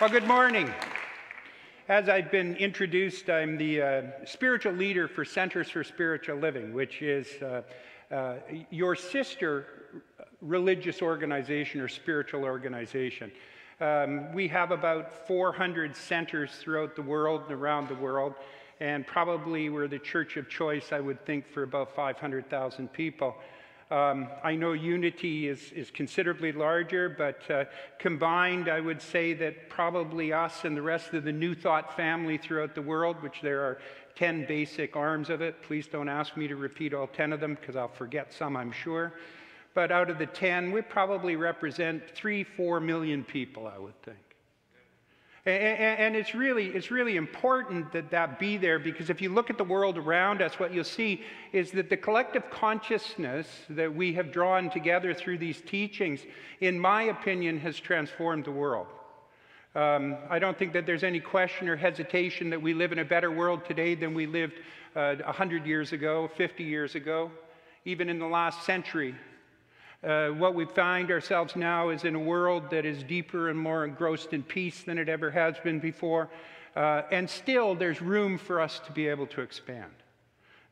Well, good morning. As I've been introduced, I'm the spiritual leader for Centers for Spiritual Living, which is your sister religious organization or spiritual organization. We have about 400 centers throughout the world and around the world, and probably we're the church of choice, I would think, for about 500,000 people. I know Unity is considerably larger, but combined, I would say that probably us and the rest of the New Thought family throughout the world, which there are 10 basic arms of it. Please don't ask me to repeat all 10 of them, because I'll forget some, I'm sure. But out of the 10, we probably represent 3-4 million people, I would think. And it's really important that that be there, because if you look at the world around us, what you'll see is that the collective consciousness that we have drawn together through these teachings, in my opinion, has transformed the world. I don't think that there's any question or hesitation that we live in a better world today than we lived 100 years ago, 50 years ago, even in the last century. What we find ourselves now is in a world that is deeper and more engrossed in peace than it ever has been before. And still, there's room for us to be able to expand.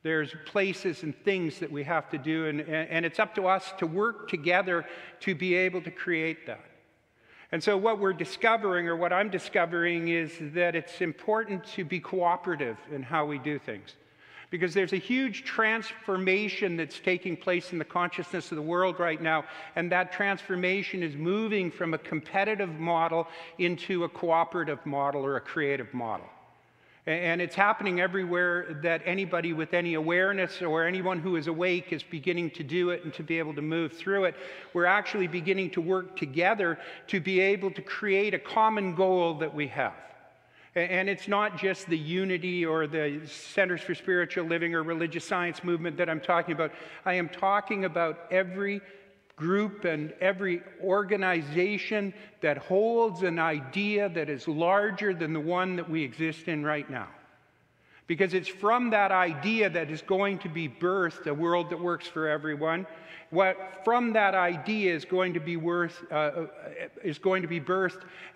There's places and things that we have to do, and it's up to us to work together to be able to create that. And so what we're discovering, or what I'm discovering, is that it's important to be cooperative in how we do things. Because there's a huge transformation that's taking place in the consciousness of the world right now, and that transformation is moving from a competitive model into a cooperative model or a creative model. And it's happening everywhere that anybody with any awareness or anyone who is awake is beginning to do it and to be able to move through it. We're actually beginning to work together to be able to create a common goal that we have. And it's not just the Unity or the Centers for Spiritual Living or religious science movement that I'm talking about. I am talking about every group and every organization that holds an idea that is larger than the one that we exist in right now. Because it's from that idea that is going to be birthed a world that works for everyone. What from that idea is going to be birthed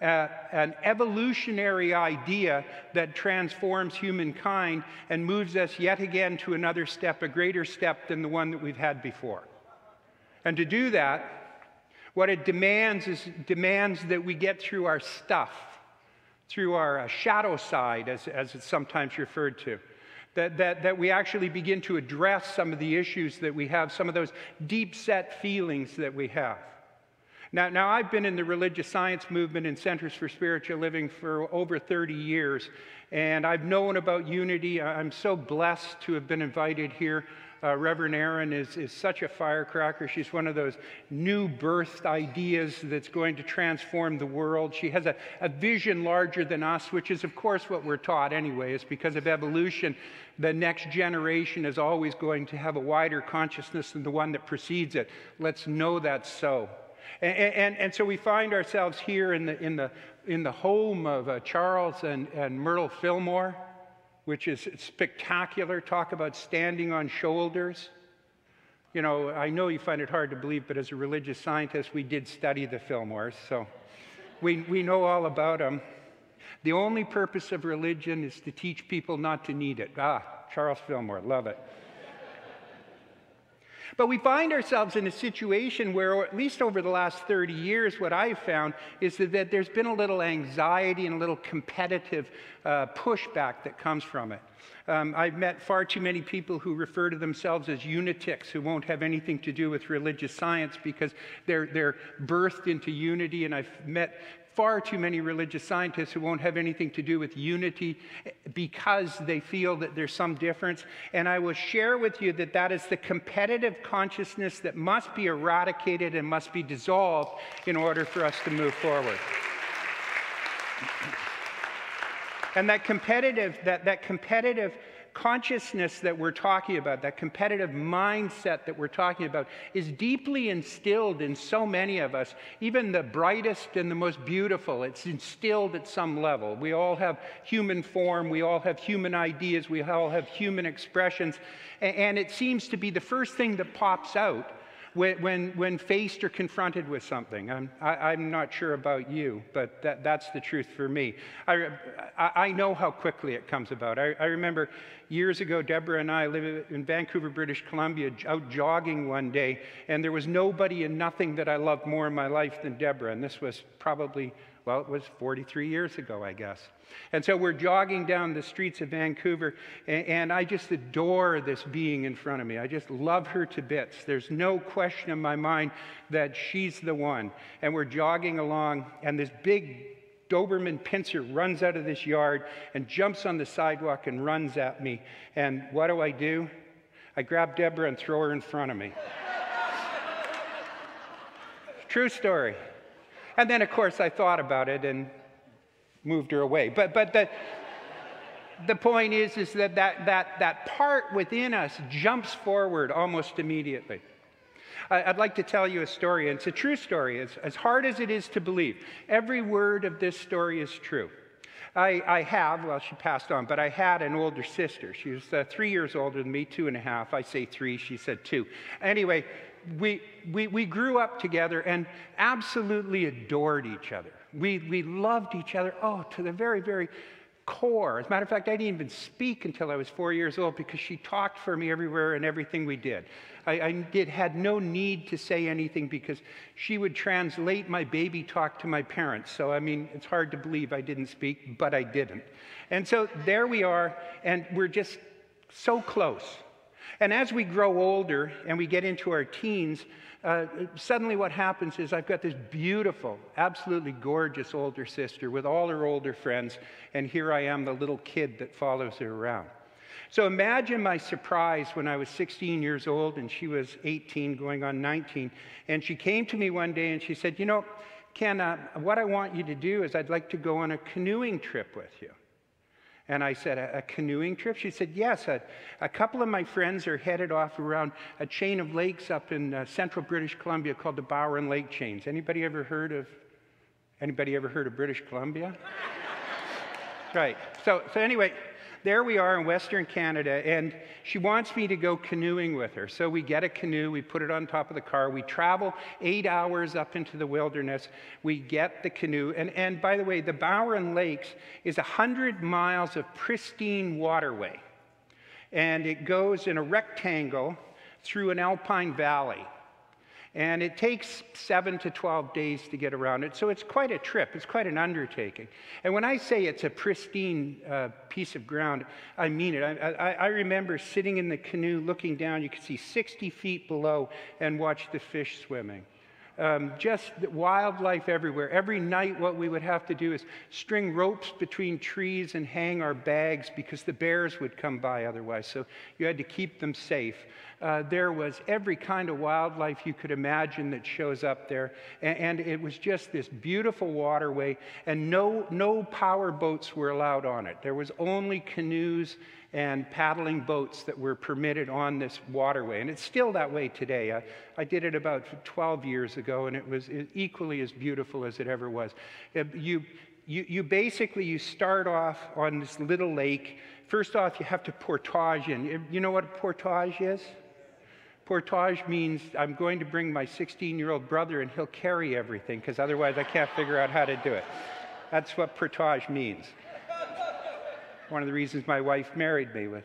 an evolutionary idea that transforms humankind and moves us yet again to another step, a greater step than the one that we've had before. And to do that, what it demands that we get through our stuff, through our shadow side, as it's sometimes referred to. That we actually begin to address some of the issues that we have, some of those deep-set feelings that we have. Now, I've been in the religious science movement and Centers for Spiritual Living for over 30 years, and I've known about Unity. I'm so blessed to have been invited here. Reverend Erin is such a firecracker. She's one of those new-birthed ideas that's going to transform the world. She has a vision larger than us, which is, of course, what we're taught anyway. It's because of evolution. The next generation is always going to have a wider consciousness than the one that precedes it. Let's know that's so. And so we find ourselves here in the home of Charles and Myrtle Fillmore, which is spectacular. Talk about standing on shoulders. You know, I know you find it hard to believe, but as a religious scientist, we did study the Fillmores, so we know all about them. The only purpose of religion is to teach people not to need it. Charles Fillmore, love it. But we find ourselves in a situation where, or at least over the last 30 years, what I've found is that there's been a little anxiety and a little competitive pushback that comes from it. I've met far too many people who refer to themselves as unitics, who won't have anything to do with religious science because they're birthed into unity, and I've met far too many religious scientists who won't have anything to do with unity because they feel that there's some difference. And I will share with you that that is the competitive consciousness that must be eradicated and must be dissolved in order for us to move forward. And that competitive consciousness that we're talking about, that competitive mindset that we're talking about, is deeply instilled in so many of us, even the brightest and the most beautiful. It's instilled at some level. We all have human form, we all have human ideas, we all have human expressions, and it seems to be the first thing that pops out when faced or confronted with something. I'm not sure about you, but that's the truth for me. I know how quickly it comes about. I remember years ago, Deborah and I lived in Vancouver, British Columbia, out jogging one day, and there was nobody and nothing that I loved more in my life than Deborah, and this was probably, well, it was 43 years ago, I guess. And so we're jogging down the streets of Vancouver, and I just adore this being in front of me. I just love her to bits. There's no question in my mind that she's the one. And we're jogging along, and this big Doberman pincer runs out of this yard and jumps on the sidewalk and runs at me. And what do? I grab Deborah and throw her in front of me. True story. And then, of course, I thought about it and moved her away. But the point is that part within us jumps forward almost immediately. I'd like to tell you a story, and it's a true story. As hard as it is to believe, every word of this story is true. I have, well, she passed on, but I had an older sister. She was 3 years older than me, 2.5. I say 3, she said 2. Anyway, we grew up together and absolutely adored each other. We loved each other, to the very, very core. As a matter of fact, I didn't even speak until I was 4 years old because she talked for me everywhere and everything we did. I had no need to say anything because she would translate my baby talk to my parents. So, I mean, it's hard to believe I didn't speak, but I didn't. And so there we are, and we're just so close. And as we grow older and we get into our teens, suddenly what happens is I've got this beautiful, absolutely gorgeous older sister with all her older friends, and here I am, the little kid that follows her around. So imagine my surprise when I was 16 years old and she was 18 going on 19, and she came to me one day and she said, "You know, Ken, what I want you to do is I'd like to go on a canoeing trip with you." And I said, a canoeing trip? She said, yes. A couple of my friends are headed off around a chain of lakes up in central British Columbia called the Bowen Lake Chains. Anybody ever heard of British Columbia? Right. So anyway, there we are in Western Canada, and she wants me to go canoeing with her. So we get a canoe, we put it on top of the car, we travel 8 hours up into the wilderness, we get the canoe, and by the way, the Bowen Lakes is 100 miles of pristine waterway, and it goes in a rectangle through an alpine valley. And it takes 7 to 12 days to get around it. So it's quite a trip. It's quite an undertaking. And when I say it's a pristine piece of ground, I mean it. I remember sitting in the canoe looking down. You could see 60 feet below and watch the fish swimming. Just wildlife everywhere. Every night what we would have to do is string ropes between trees and hang our bags because the bears would come by otherwise. So you had to keep them safe. There was every kind of wildlife you could imagine that shows up there. And it was just this beautiful waterway, and no power boats were allowed on it. There was only canoes and paddling boats that were permitted on this waterway. And it's still that way today. I did it about 12 years ago, and it was equally as beautiful as it ever was. You basically start off on this little lake. First off, you have to portage in. You know what portage is? Portage means I'm going to bring my 16-year-old brother and he'll carry everything because otherwise I can't figure out how to do it. That's what portage means. One of the reasons my wife married me with.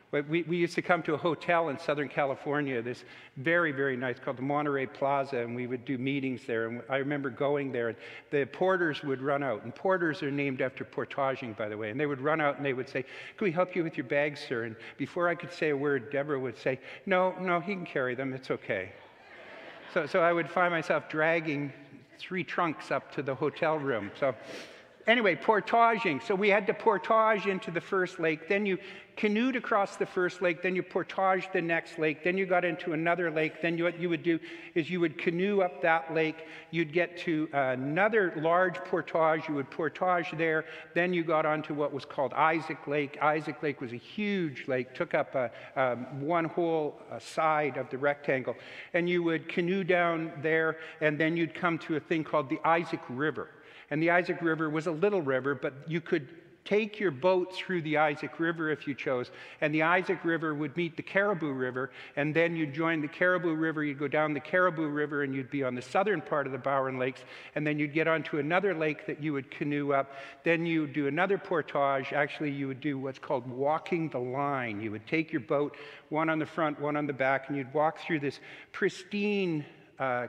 But we used to come to a hotel in Southern California, this very, very nice, called the Monterey Plaza, and we would do meetings there. And I remember going there, and the porters would run out. And porters are named after portaging, by the way. And they would run out and they would say, "Can we help you with your bags, sir?" And before I could say a word, Deborah would say, no, he can carry them, it's okay. So I would find myself dragging 3 trunks up to the hotel room. So anyway, portaging. So we had to portage into the first lake. Then you canoed across the first lake. Then you portaged the next lake. Then you got into another lake. Then what you would do is you would canoe up that lake. You'd get to another large portage. You would portage there. Then you got onto what was called Isaac Lake. Isaac Lake was a huge lake, took up one whole side of the rectangle. And you would canoe down there, and then you'd come to a thing called the Isaac River. And the Isaac River was a little river, but you could take your boat through the Isaac River if you chose, and the Isaac River would meet the Caribou River, and then you'd join the Caribou River, you'd go down the Caribou River, and you'd be on the southern part of the Bowen Lakes, and then you'd get onto another lake that you would canoe up. Then you would do another portage. Actually, you would do what's called walking the line. You would take your boat, one on the front, one on the back, and you'd walk through this pristine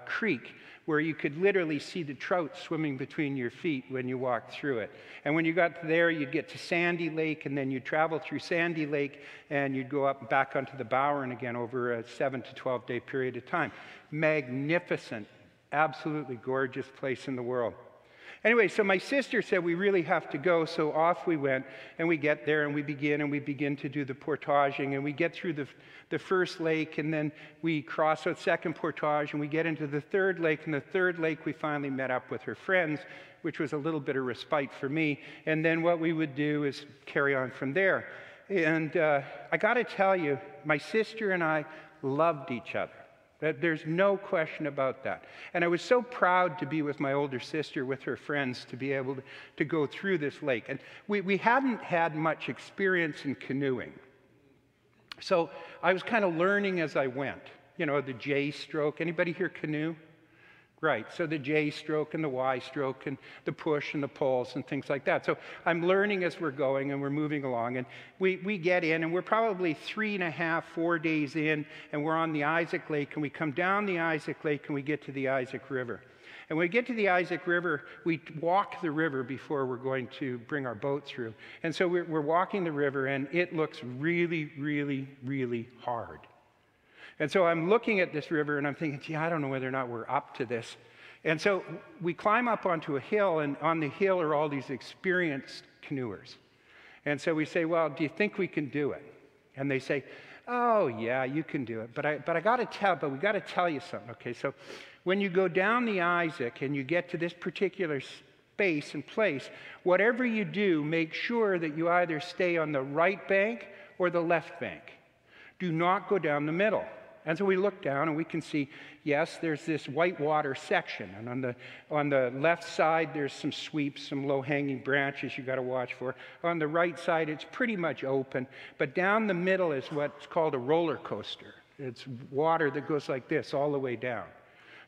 creek where you could literally see the trout swimming between your feet when you walked through it. And when you got there, you'd get to Sandy Lake, and then you'd travel through Sandy Lake, and you'd go up and back onto the Bowen again over a 7 to 12-day period of time. Magnificent, absolutely gorgeous place in the world. Anyway, so my sister said, we really have to go, so off we went, and we get there, and we begin to do the portaging, and we get through the first lake, and then we cross a second portage, and we get into the third lake. In the third lake, we finally met up with her friends, which was a little bit of respite for me, and then what we would do is carry on from there. And I got to tell you, my sister and I loved each other. There's no question about that. And I was so proud to be with my older sister, with her friends, to be able to go through this lake. And we hadn't had much experience in canoeing. So I was kind of learning as I went. You know, the J stroke. Anybody here canoe? Right, so the J stroke and the Y stroke and the push and the pulls and things like that. So I'm learning as we're going and we're moving along, and we get in, and we're probably 3.5, 4 days in, and we're on the Isaac Lake, and we come down the Isaac Lake and we get to the Isaac River. And when we get to the Isaac River, we walk the river before we're going to bring our boat through. And so we're walking the river, and it looks really, really, really hard. And so I'm looking at this river, and I'm thinking, gee, I don't know whether or not we're up to this. And so we climb up onto a hill, and on the hill are all these experienced canoers. And so we say, well, do you think we can do it? And they say, oh, yeah, you can do it. But we got to tell you something. Okay, so when you go down the Isaac and you get to this particular space and place, whatever you do, make sure that you either stay on the right bank or the left bank. Do not go down the middle. And so we look down and we can see, yes, there's this whitewater section. And on the left side, there's some sweeps, some low-hanging branches you got to watch for. On the right side, it's pretty much open. But down the middle is what's called a roller coaster. It's water that goes like this all the way down.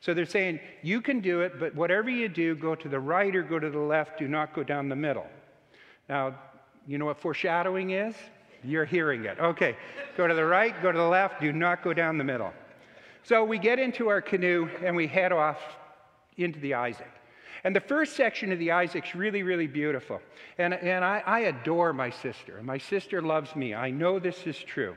So they're saying, you can do it, but whatever you do, go to the right or go to the left. Do not go down the middle. Now, you know what foreshadowing is? You're hearing it. Okay, go to the right, go to the left, do not go down the middle. So we get into our canoe and we head off into the Isaac. And the first section of the Isaac's really, really beautiful. And I adore my sister. My sister loves me. I know this is true.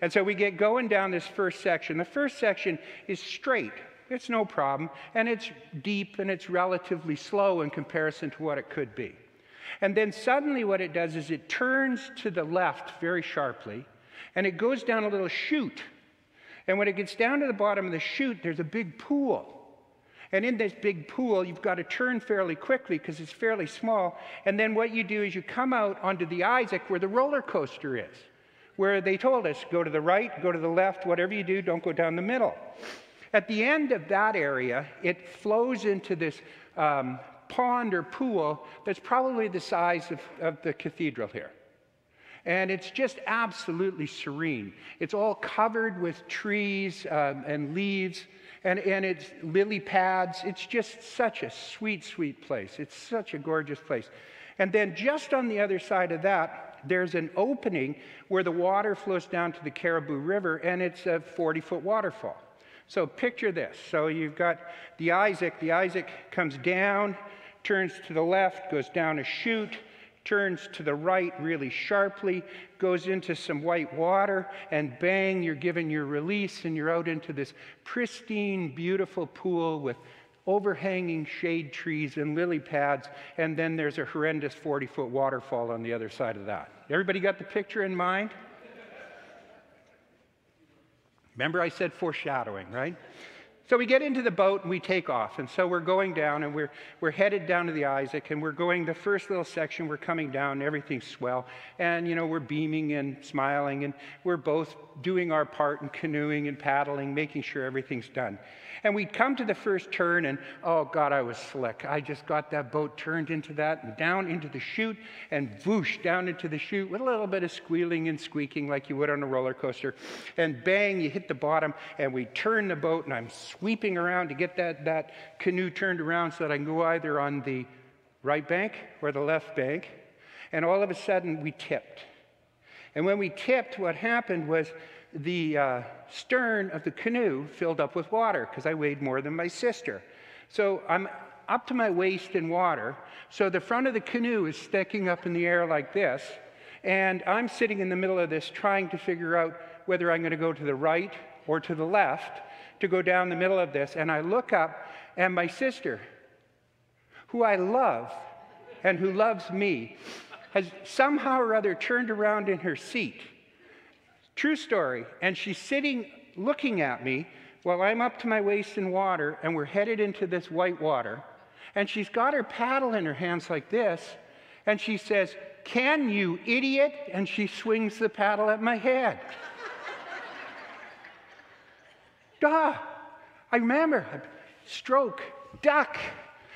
And so we get going down this first section. The first section is straight. It's no problem. And it's deep and it's relatively slow in comparison to what it could be. And then suddenly what it does is it turns to the left very sharply, and it goes down a little chute. And when it gets down to the bottom of the chute, there's a big pool. And in this big pool, you've got to turn fairly quickly because it's fairly small. And then what you do is you come out onto the Isaac where the roller coaster is, where they told us, go to the right, go to the left, whatever you do, don't go down the middle. At the end of that area, it flows into this pond or pool that's probably the size of the cathedral here. And it's just absolutely serene. It's all covered with trees and leaves, and it's lily pads. It's just such a sweet, sweet place. It's such a gorgeous place. And then just on the other side of that, there's an opening where the water flows down to the Caribou River, and it's a 40-foot waterfall. So picture this. So you've got the Isaac. The Isaac comes down, turns to the left, goes down a chute, turns to the right really sharply, goes into some white water, and bang, you're given your release, and you're out into this pristine, beautiful pool with overhanging shade trees and lily pads, and then there's a horrendous 40-foot waterfall on the other side of that. Everybody got the picture in mind? Remember I said foreshadowing, right? So we get into the boat and we take off. And so we're going down and we're headed down to the Isaac, and we're going the first little section, we're coming down, everything's swell. And, you know, we're beaming and smiling, and we're both doing our part in canoeing and paddling, making sure everything's done. And we come to the first turn, and oh God, I was slick. I just got that boat turned into that and down into the chute, and whoosh, down into the chute with a little bit of squealing and squeaking like you would on a roller coaster. And bang, you hit the bottom, and we turn the boat, and I'm sweeping around to get that canoe turned around so that I can go either on the right bank or the left bank. And all of a sudden, we tipped. And when we tipped, what happened was the stern of the canoe filled up with water because I weighed more than my sister. So I'm up to my waist in water. So the front of the canoe is sticking up in the air like this. And I'm sitting in the middle of this trying to figure out whether I'm going to go to the right or to the left to go down the middle of this. And I look up, and my sister, who I love and who loves me, has somehow or other turned around in her seat. True story. And she's sitting looking at me while I'm up to my waist in water, and we're headed into this white water. And she's got her paddle in her hands like this, and she says, "Ken, you idiot," and she swings the paddle at my head. Duh! I remember, stroke, duck,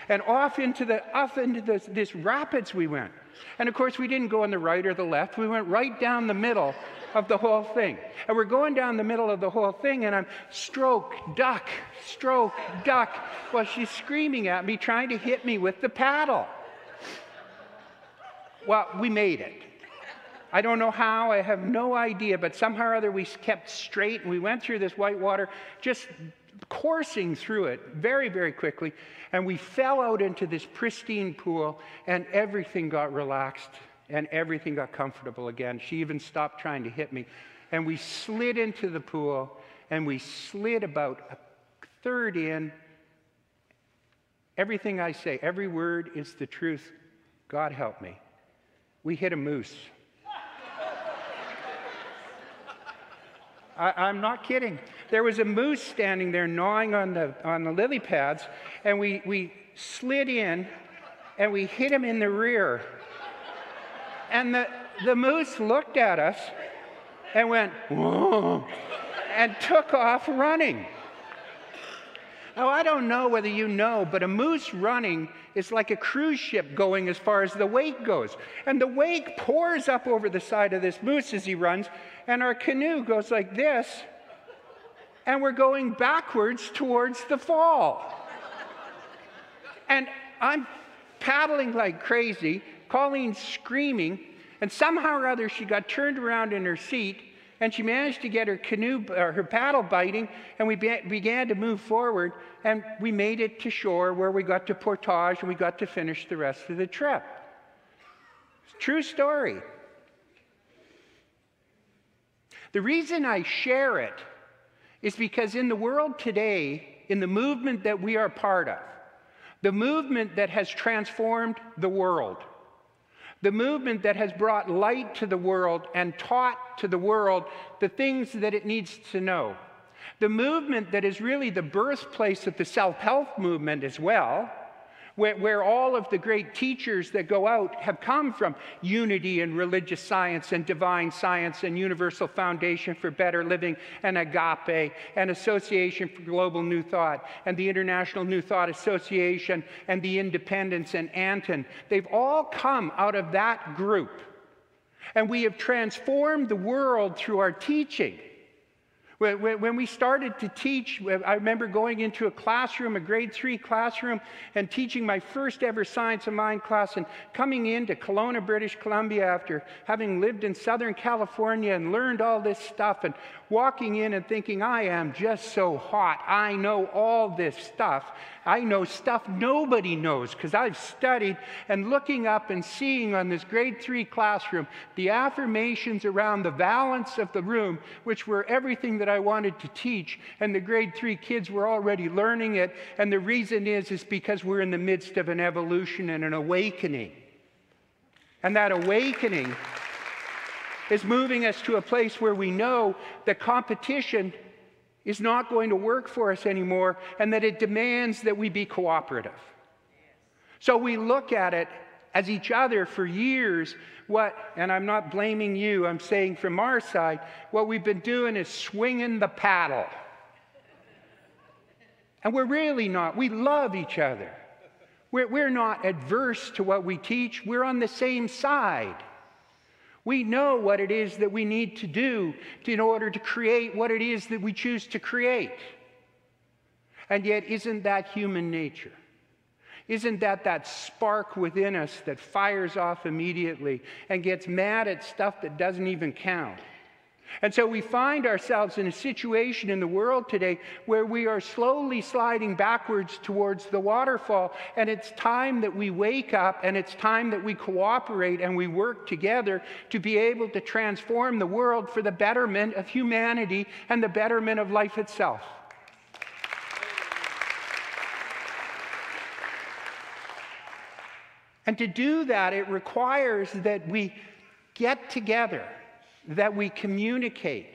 and off into this rapids we went. And of course, we didn't go on the right or the left. We went right down the middle of the whole thing. And we're going down the middle of the whole thing, and I'm stroke, duck, while she's screaming at me, trying to hit me with the paddle. Well, we made it. I don't know how, I have no idea, but somehow or other we kept straight, and we went through this white water, just coursing through it very, very quickly, and we fell out into this pristine pool, and everything got relaxed, and everything got comfortable again. She even stopped trying to hit me, and we slid into the pool, and we slid about a third in. Everything I say, every word is the truth. God help me. We hit a moose. I'm not kidding. There was a moose standing there gnawing on the lily pads, and we slid in, and we hit him in the rear. And the moose looked at us and went, "Whoa," and took off running. Now, I don't know whether you know, but a moose running is like a cruise ship going as far as the wake goes. And the wake pours up over the side of this moose as he runs, and our canoe goes like this, and we're going backwards towards the fall. And I'm paddling like crazy, Colleen's screaming, and somehow or other she got turned around in her seat, and she managed to get her canoe, her paddle biting, and we began to move forward, and we made it to shore where we got to portage, and we got to finish the rest of the trip. True story. The reason I share it is because in the world today, in the movement that we are part of, the movement that has transformed the world, the movement that has brought light to the world and taught to the world the things that it needs to know, the movement that is really the birthplace of the self-help movement as well, where all of the great teachers that go out have come from unity and religious science and divine science and universal foundation for better living and agape and Association for Global New Thought and the International New Thought Association and the Independence and Anton. They've all come out of that group. And we have transformed the world through our teaching. When we started to teach, I remember going into a classroom, a grade 3 classroom, and teaching my first ever Science of Mind class, and coming into Kelowna, British Columbia after having lived in Southern California and learned all this stuff, and walking in and thinking, I am just so hot. I know all this stuff. I know stuff nobody knows because I've studied, and looking up and seeing on this grade 3 classroom the affirmations around the valence of the room, which were everything that I wanted to teach, and the grade 3 kids were already learning it, and the reason is because we're in the midst of an evolution and an awakening. And that awakening is moving us to a place where we know that competition is not going to work for us anymore, and that it demands that we be cooperative. So we look at it as each other for years. And I'm not blaming you, I'm saying from our side, what we've been doing is swinging the paddle. And we're really not. We love each other. We're not adverse to what we teach. We're on the same side. We know what it is that we need to do in order to create what it is that we choose to create. And yet, isn't that human nature? Isn't that spark within us that fires off immediately and gets mad at stuff that doesn't even count? And so we find ourselves in a situation in the world today where we are slowly sliding backwards towards the waterfall, and it's time that we wake up, and it's time that we cooperate and we work together to be able to transform the world for the betterment of humanity and the betterment of life itself. And to do that, it requires that we get together, that we communicate,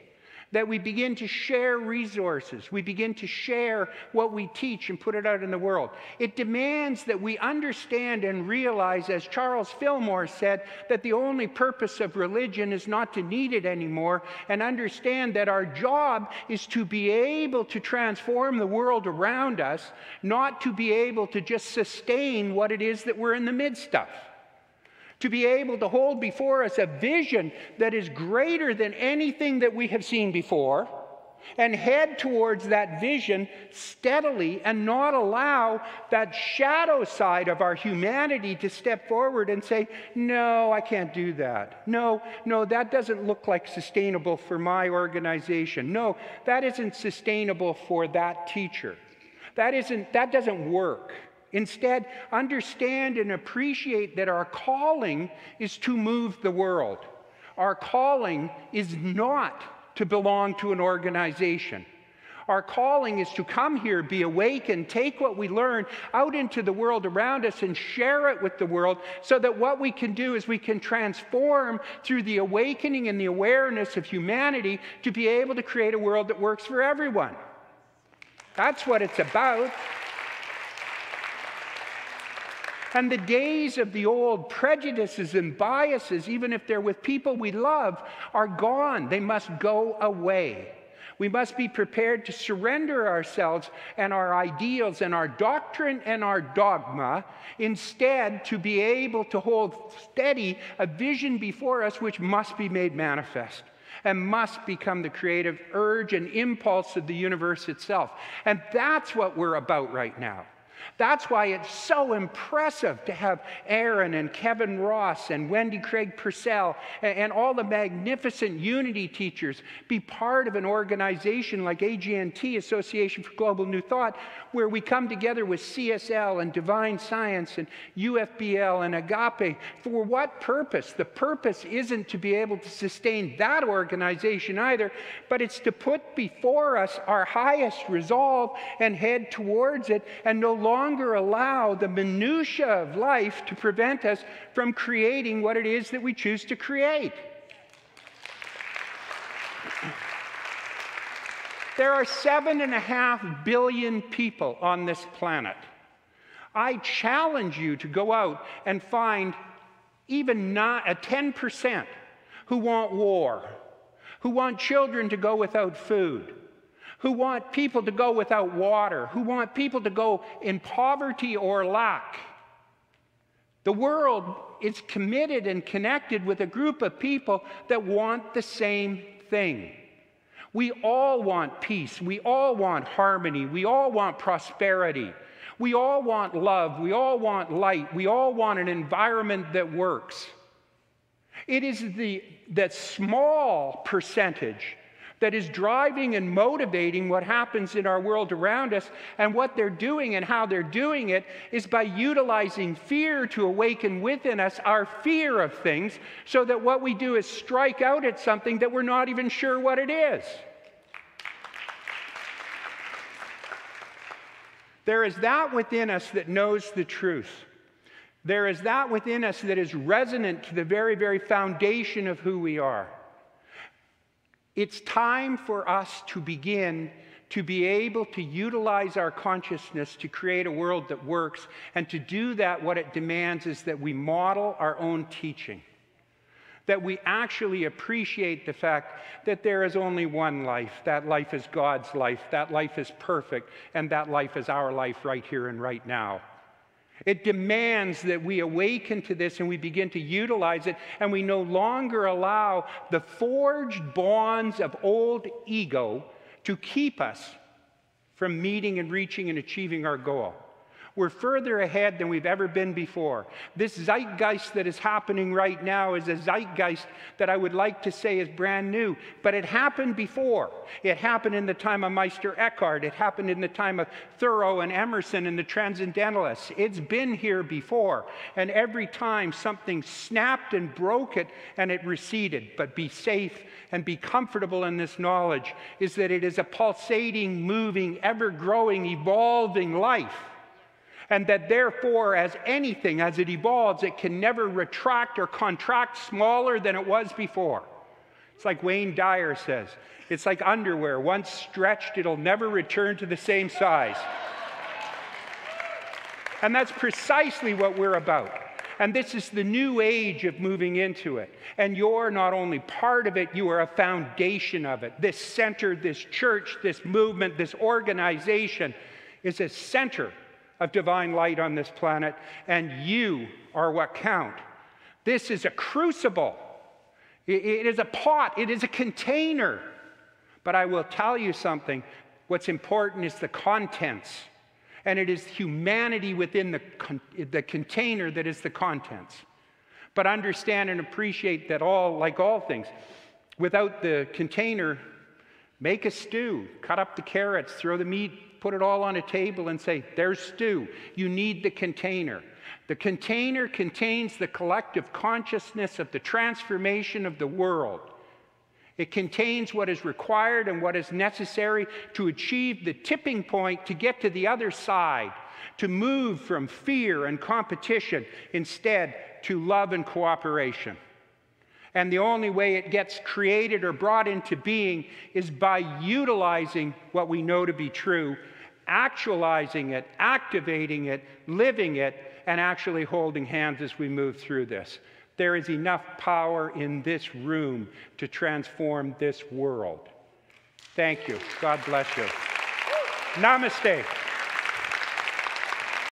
that we begin to share resources, we begin to share what we teach and put it out in the world. It demands that we understand and realize, as Charles Fillmore said, that the only purpose of religion is not to need it anymore, and understand that our job is to be able to transform the world around us, not to be able to just sustain what it is that we're in the midst of. To be able to hold before us a vision that is greater than anything that we have seen before, and head towards that vision steadily, and not allow that shadow side of our humanity to step forward and say, no, I can't do that. No, that doesn't look like sustainable for my organization. No, that isn't sustainable for that teacher. That doesn't work. Instead, understand and appreciate that our calling is to move the world. Our calling is not to belong to an organization. Our calling is to come here, be awakened, take what we learn out into the world around us and share it with the world, so that what we can do is we can transform through the awakening and the awareness of humanity to be able to create a world that works for everyone. That's what it's about. And the days of the old prejudices and biases, even if they're with people we love, are gone. They must go away. We must be prepared to surrender ourselves and our ideals and our doctrine and our dogma, instead to be able to hold steady a vision before us which must be made manifest and must become the creative urge and impulse of the universe itself. And that's what we're about right now. That's why it's so impressive to have Erin and Kevin Ross and Wendy Craig Purcell and all the magnificent Unity teachers be part of an organization like AGNT, Association for Global New Thought, where we come together with CSL and Divine Science and UFBL and Agape. For what purpose? The purpose isn't to be able to sustain that organization either, but it's to put before us our highest resolve and head towards it, and no longer allow the minutiae of life to prevent us from creating what it is that we choose to create. There are 7.5 billion people on this planet. I challenge you to go out and find even not a 10% who want war, who want children to go without food, who want people to go without water, who want people to go in poverty or lack. The world is committed and connected with a group of people that want the same thing. We all want peace. We all want harmony. We all want prosperity. We all want love. We all want light. We all want an environment that works. It is that small percentage that is driving and motivating what happens in our world around us, and what they're doing and how they're doing it is by utilizing fear to awaken within us our fear of things, so that what we do is strike out at something that we're not even sure what it is. There is that within us that knows the truth. There is that within us that is resonant to the very, very foundation of who we are. It's time for us to begin to be able to utilize our consciousness to create a world that works. And to do that, what it demands is that we model our own teaching. That we actually appreciate the fact that there is only one life. That life is God's life. That life is perfect. And that life is our life right here and right now. It demands that we awaken to this and we begin to utilize it, and we no longer allow the forged bonds of old ego to keep us from meeting and reaching and achieving our goal. We're further ahead than we've ever been before. This zeitgeist that is happening right now is a zeitgeist that I would like to say is brand new, but it happened before. It happened in the time of Meister Eckhart. It happened in the time of Thoreau and Emerson and the Transcendentalists. It's been here before, and every time something snapped and broke it, and it receded. But be safe and be comfortable in this knowledge is that it is a pulsating, moving, ever-growing, evolving life. And that therefore, as anything, as it evolves, it can never retract or contract smaller than it was before. It's like Wayne Dyer says, it's like underwear. Once stretched, it'll never return to the same size. And that's precisely what we're about. And this is the new age of moving into it. And you're not only part of it, you are a foundation of it. This center, this church, this movement, this organization is a center of divine light on this planet, and you are what count. This is a crucible. It is a pot. It is a container. But I will tell you something. What's important is the contents. And it is humanity within the container that is the contents. But understand and appreciate that like all things, without the container, make a stew, cut up the carrots, throw the meat, put it all on a table and say, there's stew. You need the container. The container contains the collective consciousness of the transformation of the world. It contains what is required and what is necessary to achieve the tipping point to get to the other side, to move from fear and competition instead to love and cooperation. And the only way it gets created or brought into being is by utilizing what we know to be true, actualizing it, activating it, living it, and actually holding hands as we move through this. There is enough power in this room to transform this world. Thank you. God bless you. Namaste.